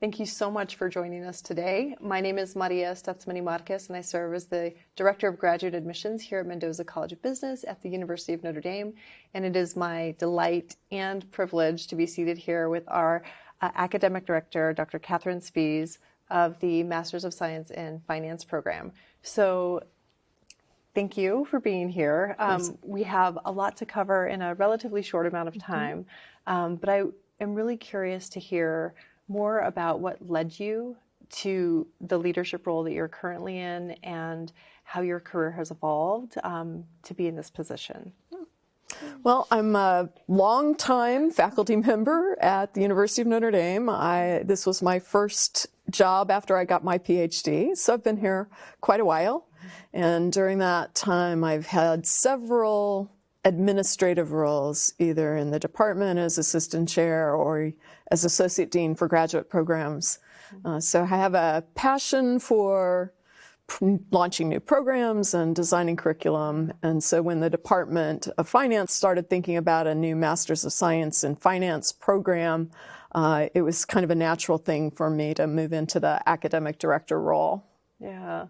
Thank you so much for joining us today. My name is Maria Statsmani Marquez, and I serve as the Director of Graduate Admissions here at Mendoza College of Business at the University of Notre Dame. And it is my delight and privilege to be seated here with our Academic Director, Dr. Katherine Spiess, of the Masters of Science in Finance program. So thank you for being here. We have a lot to cover in a relatively short amount of time, but I am really curious to hear more about what led you to the leadership role that you're currently in and how your career has evolved to be in this position. Well, I'm a longtime faculty member at the University of Notre Dame. This was my first job after I got my PhD, so I've been here quite a while. And during that time, I've had several administrative roles, either in the department as assistant chair or as associate dean for graduate programs. So I have a passion for launching new programs and designing curriculum. And so when the Department of Finance started thinking about a new Masters of Science in Finance program, it was kind of a natural thing for me to move into the academic director role. Yeah.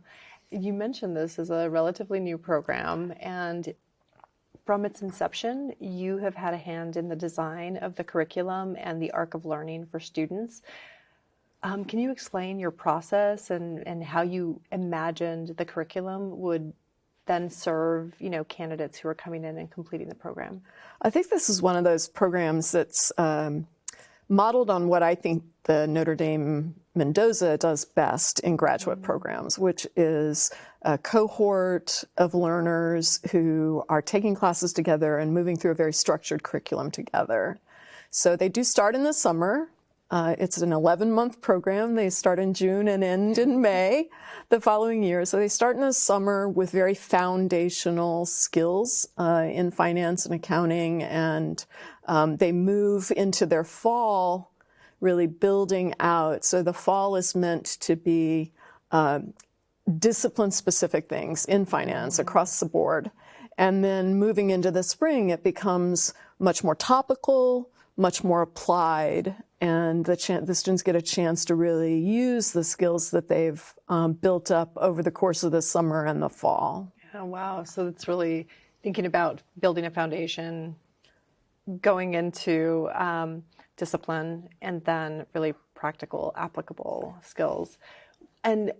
You mentioned this as a relatively new program, and from its inception, you have had a hand in the design of the curriculum and the arc of learning for students. Can you explain your process and how you imagined the curriculum would then serve, candidates who are coming in and completing the program? I think this is one of those programs that's modeled on what I think the Notre Dame Mendoza does best in graduate programs, which is a cohort of learners who are taking classes together and moving through a very structured curriculum together. So they do start in the summer. It's an 11-month program. They start in June and end in May the following year. So they start in the summer with very foundational skills in finance and accounting, and they move into their fall really building out. So the fall is meant to be discipline-specific things in finance across the board. And then moving into the spring, it becomes much more topical, much more applied, and the students get a chance to really use the skills that they've built up over the course of the summer and the fall. Oh, wow. So it's really thinking about building a foundation, going into discipline, and then really practical, applicable skills. And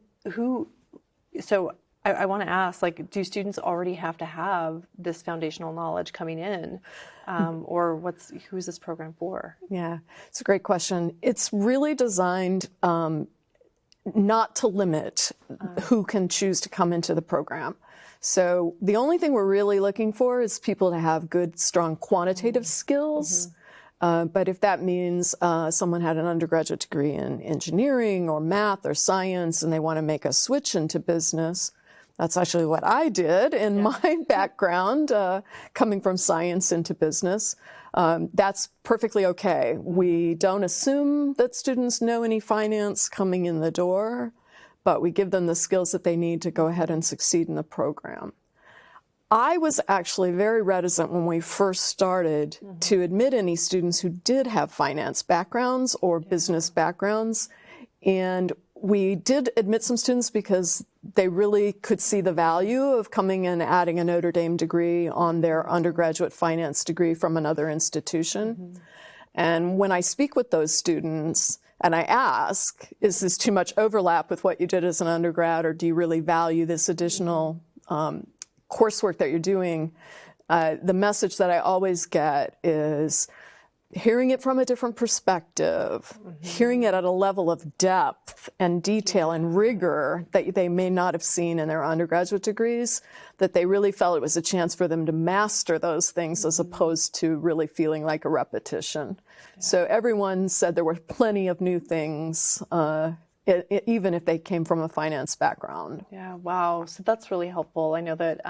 so I want to ask, do students already have to have this foundational knowledge coming in? Or who's this program for? Yeah, it's a great question. It's really designed not to limit who can choose to come into the program. So the only thing we're really looking for is people to have good, strong quantitative skills. But if that means someone had an undergraduate degree in engineering or math or science and they want to make a switch into business, that's actually what I did in my background, coming from science into business. That's perfectly okay. We don't assume that students know any finance coming in the door, but we give them the skills that they need to go ahead and succeed in the program. I was actually very reticent when we first started to admit any students who did have finance backgrounds or business backgrounds. And we did admit some students because they really could see the value of coming and adding a Notre Dame degree on their undergraduate finance degree from another institution. And when I speak with those students and I ask, is this too much overlap with what you did as an undergrad, or do you really value this additional coursework that you're doing, the message that I always get is hearing it from a different perspective, hearing it at a level of depth and detail and rigor that they may not have seen in their undergraduate degrees, that they really felt it was a chance for them to master those things as opposed to really feeling like a repetition. So everyone said there were plenty of new things, even if they came from a finance background. Yeah, wow. So that's really helpful. I know that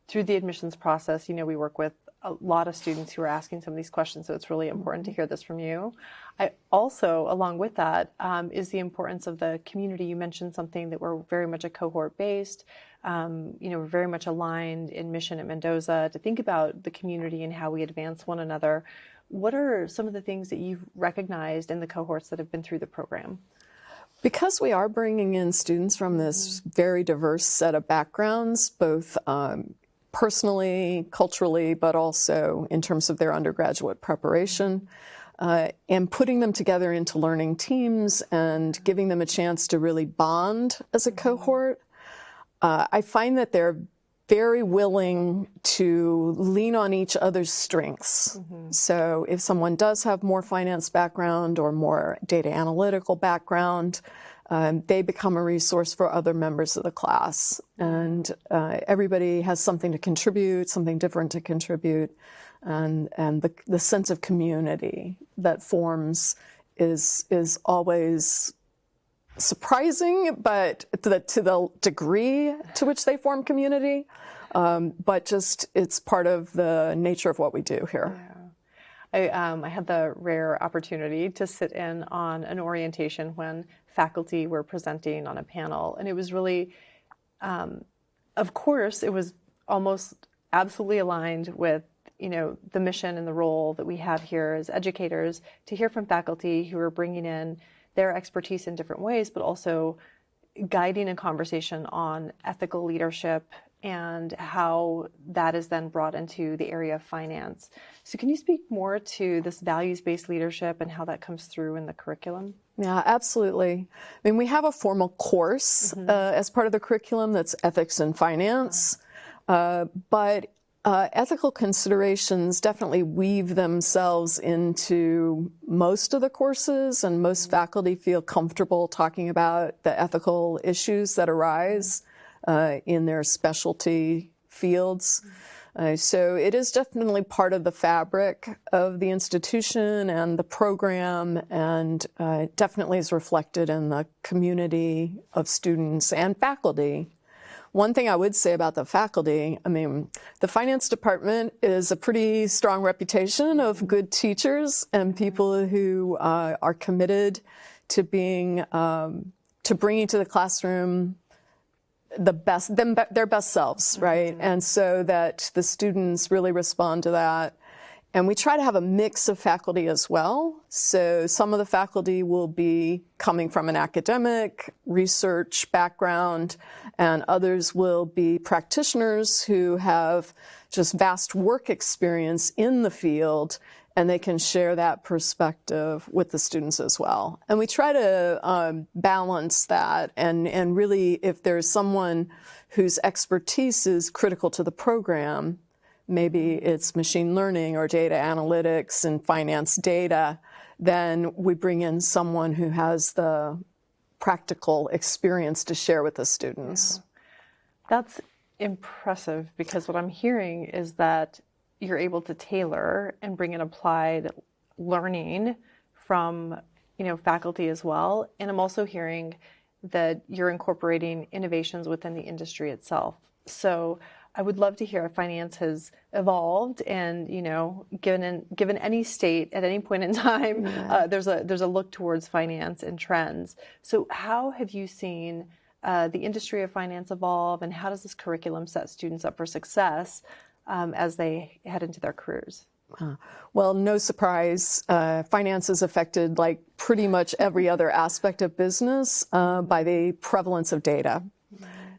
through the admissions process, we work with a lot of students who are asking some of these questions, so it's really important to hear this from you. I also, along with that, is the importance of the community. You mentioned something that we're very much a cohort-based. We're very much aligned in mission at Mendoza to think about the community and how we advance one another. what are some of the things that you've recognized in the cohorts that have been through the program? Because we are bringing in students from this very diverse set of backgrounds, both personally, culturally, but also in terms of their undergraduate preparation, and putting them together into learning teams and giving them a chance to really bond as a cohort, I find that they're very willing to lean on each other's strengths. So if someone does have more finance background or more data analytical background, they become a resource for other members of the class. And everybody has something to contribute, something different to contribute. And the sense of community that forms is always surprising, but to the degree to which they form community, but just it's part of the nature of what we do here. Yeah. I had the rare opportunity to sit in on an orientation when faculty were presenting on a panel, and it was really, of course, it was almost absolutely aligned with the mission and the role that we have here as educators, to hear from faculty who are bringing in their expertise in different ways, but also guiding a conversation on ethical leadership and how that is then brought into the area of finance. So can you speak more to this values-based leadership and how that comes through in the curriculum? Yeah, absolutely. I mean, we have a formal course as part of the curriculum that's ethics and finance, but ethical considerations definitely weave themselves into most of the courses, and most faculty feel comfortable talking about the ethical issues that arise in their specialty fields. So it is definitely part of the fabric of the institution and the program, and definitely is reflected in the community of students and faculty. One thing I would say about the faculty, I mean, the finance department is a pretty strong reputation of good teachers and people who are committed to bringing to the classroom their best selves, right? And so that the students really respond to that. And we try to have a mix of faculty as well. So some of the faculty will be coming from an academic research background, and others will be practitioners who have just vast work experience in the field, and they can share that perspective with the students as well. And we try to balance that, and really, if there's someone whose expertise is critical to the program, maybe it's machine learning or data analytics and finance data, then we bring in someone who has the practical experience to share with the students. Yeah. That's impressive, because what I'm hearing is that you're able to tailor and bring in applied learning from faculty as well. And I'm also hearing that you're incorporating innovations within the industry itself. So I would love to hear if finance has evolved, and given any state at any point in time, there's a look towards finance and trends. So how have you seen the industry of finance evolve, and how does this curriculum set students up for success as they head into their careers? Well, no surprise, finance is affected, like pretty much every other aspect of business, by the prevalence of data.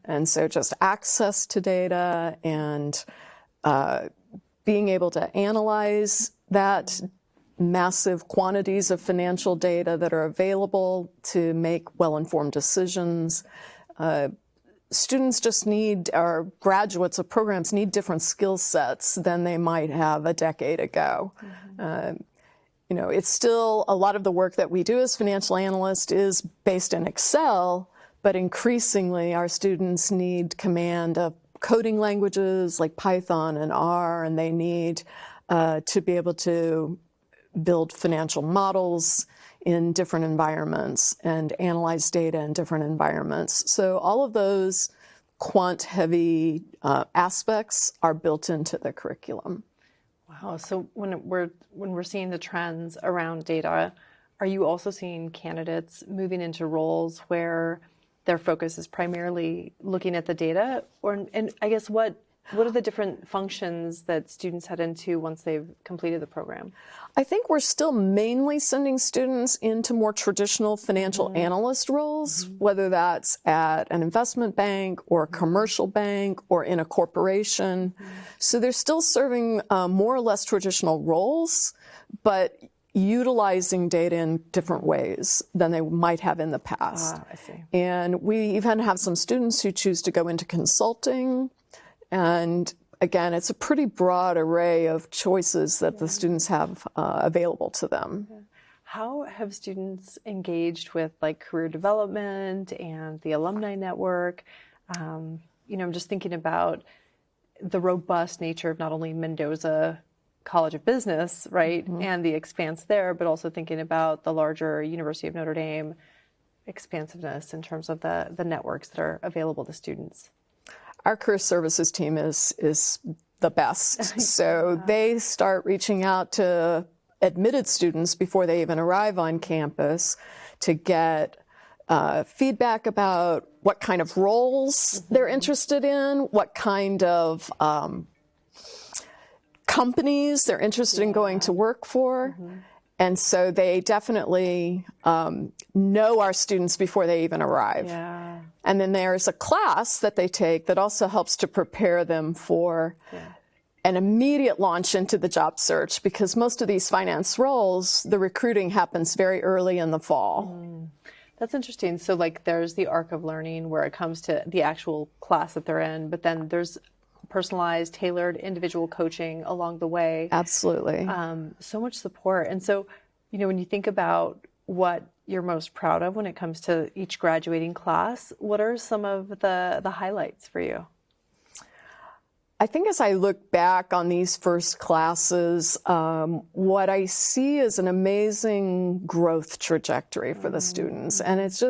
And so just access to data and being able to analyze that massive quantities of financial data that are available to make well-informed decisions. Students just need, or graduates of programs need, different skill sets than they might have a decade ago. It's still, a lot of the work that we do as financial analysts is based in Excel, but increasingly our students need command of coding languages like Python and R, and they need to be able to build financial models in different environments and analyze data in different environments. So all of those quant-heavy aspects are built into the curriculum. Wow. So when we're seeing the trends around data, are you also seeing candidates moving into roles where their focus is primarily looking at the data? And I guess what What are the different functions that students head into once they've completed the program? I think we're still mainly sending students into more traditional financial analyst roles, whether that's at an investment bank or a commercial bank or in a corporation. So they're still serving more or less traditional roles, but utilizing data in different ways than they might have in the past. I see. And we even have some students who choose to go into consulting. And again, it's a pretty broad array of choices that the students have available to them. How have students engaged with like career development and the alumni network? I'm just thinking about the robust nature of not only Mendoza College of Business, right, and the expanse there, but also thinking about the larger University of Notre Dame expansiveness in terms of the networks that are available to students. Our career services team is the best. So they start reaching out to admitted students before they even arrive on campus to get feedback about what kind of roles they're interested in, what kind of companies they're interested in going to work for. And so they definitely know our students before they even arrive. Yeah. And then there's a class that they take that also helps to prepare them for an immediate launch into the job search, because most of these finance roles, the recruiting happens very early in the fall. That's interesting. So like there's the arc of learning where it comes to the actual class that they're in, but then there's personalized, tailored, individual coaching along the way. Absolutely. So much support. And so, when you think about what you're most proud of when it comes to each graduating class, what are some of the highlights for you? I think as I look back on these first classes, what I see is an amazing growth trajectory for the students. And it's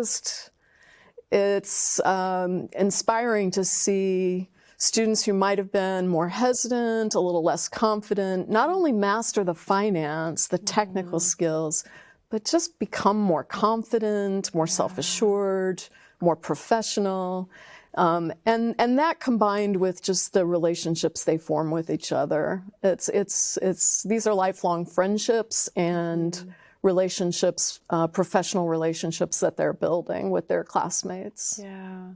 inspiring to see students who might have been more hesitant, a little less confident, not only master the finance, the technical skills, but just become more confident, more self-assured, more professional. And that combined with just the relationships they form with each other. These are lifelong friendships and relationships, professional relationships that they're building with their classmates. Yeah.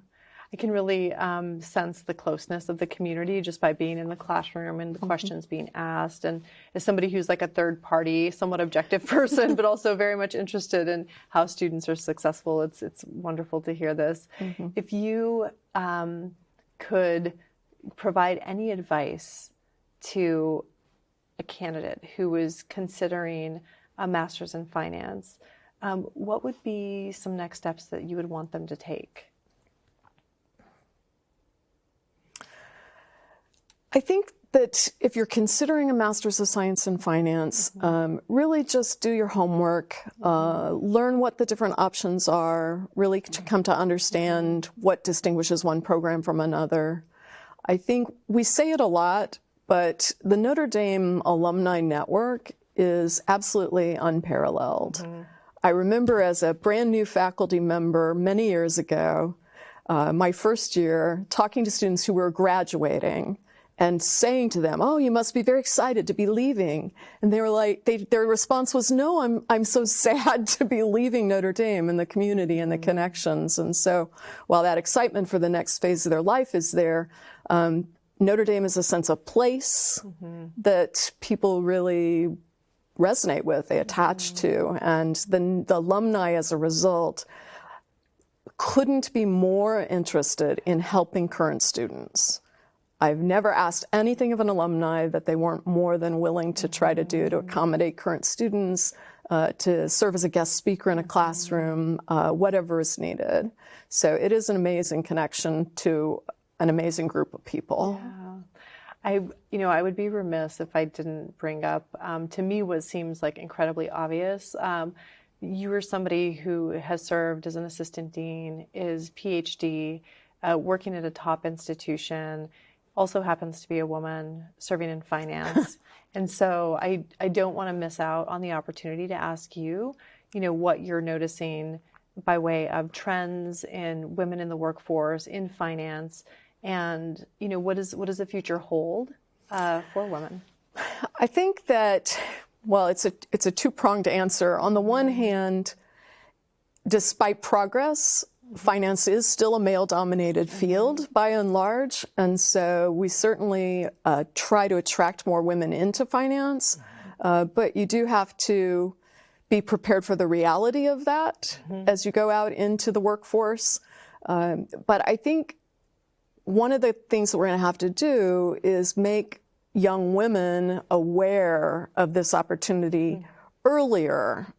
I can really sense the closeness of the community just by being in the classroom and the questions being asked. And as somebody who's like a third party, somewhat objective person, but also very much interested in how students are successful, it's wonderful to hear this. If you could provide any advice to a candidate who is considering a master's in finance, what would be some next steps that you would want them to take? I think that if you're considering a Master's of Science in Finance, really just do your homework, learn what the different options are, really to come to understand what distinguishes one program from another. I think we say it a lot, but the Notre Dame alumni network is absolutely unparalleled. I remember as a brand new faculty member many years ago, my first year, talking to students who were graduating and saying to them, "Oh, you must be very excited to be leaving." And they were like, their response was, "No, I'm so sad to be leaving Notre Dame and the community and the connections." And so while that excitement for the next phase of their life is there, Notre Dame is a sense of place that people really resonate with, they attach to. And the alumni, as a result, couldn't be more interested in helping current students. I've never asked anything of an alumni that they weren't more than willing to try to do to accommodate current students, to serve as a guest speaker in a classroom, whatever is needed. So it is an amazing connection to an amazing group of people. Yeah. I would be remiss if I didn't bring up, to me, what seems like incredibly obvious. You were somebody who has served as an assistant dean, is PhD, working at a top institution, also happens to be a woman serving in finance. And so I don't want to miss out on the opportunity to ask you, what you're noticing by way of trends in women in the workforce, in finance, And, what does the future hold for women? I think that, well, it's a two-pronged answer. On the one hand, despite progress, finance is still a male-dominated field by and large, and so we certainly try to attract more women into finance, but you do have to be prepared for the reality of that as you go out into the workforce. But I think one of the things that we're going to have to do is make young women aware of this opportunity earlier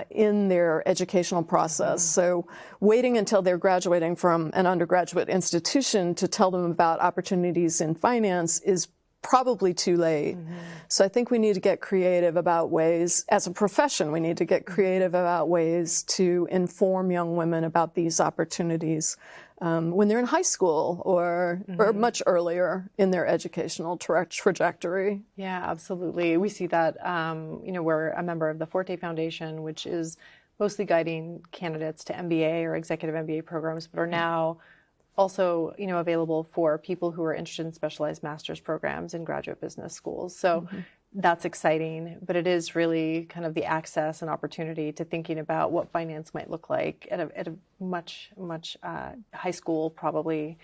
in their educational process. So waiting until they're graduating from an undergraduate institution to tell them about opportunities in finance is probably too late. So I think we need to get creative about ways, as a profession, we need to get creative about ways to inform young women about these opportunities when they're in high school or much earlier in their educational trajectory. Yeah, absolutely. We see that, we're a member of the Forte Foundation, which is mostly guiding candidates to MBA or executive MBA programs, but are now also, available for people who are interested in specialized master's programs in graduate business schools. So that's exciting, but it is really kind of the access and opportunity to thinking about what finance might look like at a much high school, probably,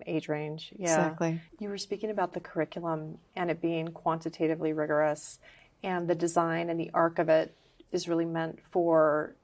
age range. Yeah. Exactly. You were speaking about the curriculum and it being quantitatively rigorous, and the design and the arc of it is really meant for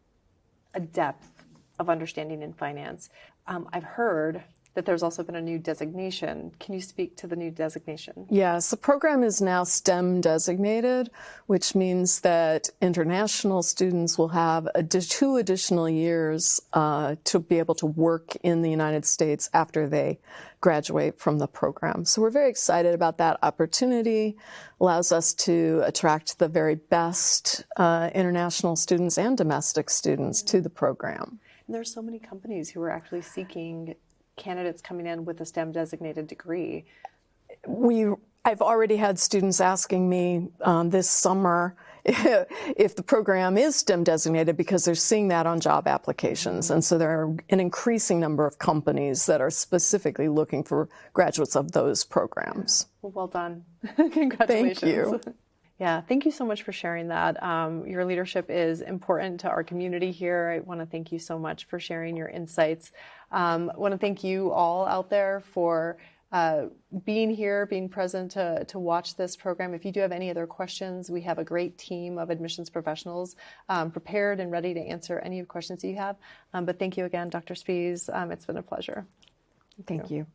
a depth of understanding in finance. I've heard that there's also been a new designation. Can you speak to the new designation? Yes, the program is now STEM designated, which means that international students will have 2 additional years to be able to work in the United States after they graduate from the program. So we're very excited about that opportunity. Allows us to attract the very best international students and domestic students to the program. And there's so many companies who are actually seeking candidates coming in with a STEM designated degree. I've already had students asking me this summer if the program is STEM designated because they're seeing that on job applications. And so there are an increasing number of companies that are specifically looking for graduates of those programs. Well done. Congratulations. Thank you. Yeah, thank you so much for sharing that. Your leadership is important to our community here. I want to thank you so much for sharing your insights. I want to thank you all out there for being here, being present to watch this program. If you do have any other questions, we have a great team of admissions professionals prepared and ready to answer any questions you have. But thank you again, Dr. Spiess. It's been a pleasure. Thank you.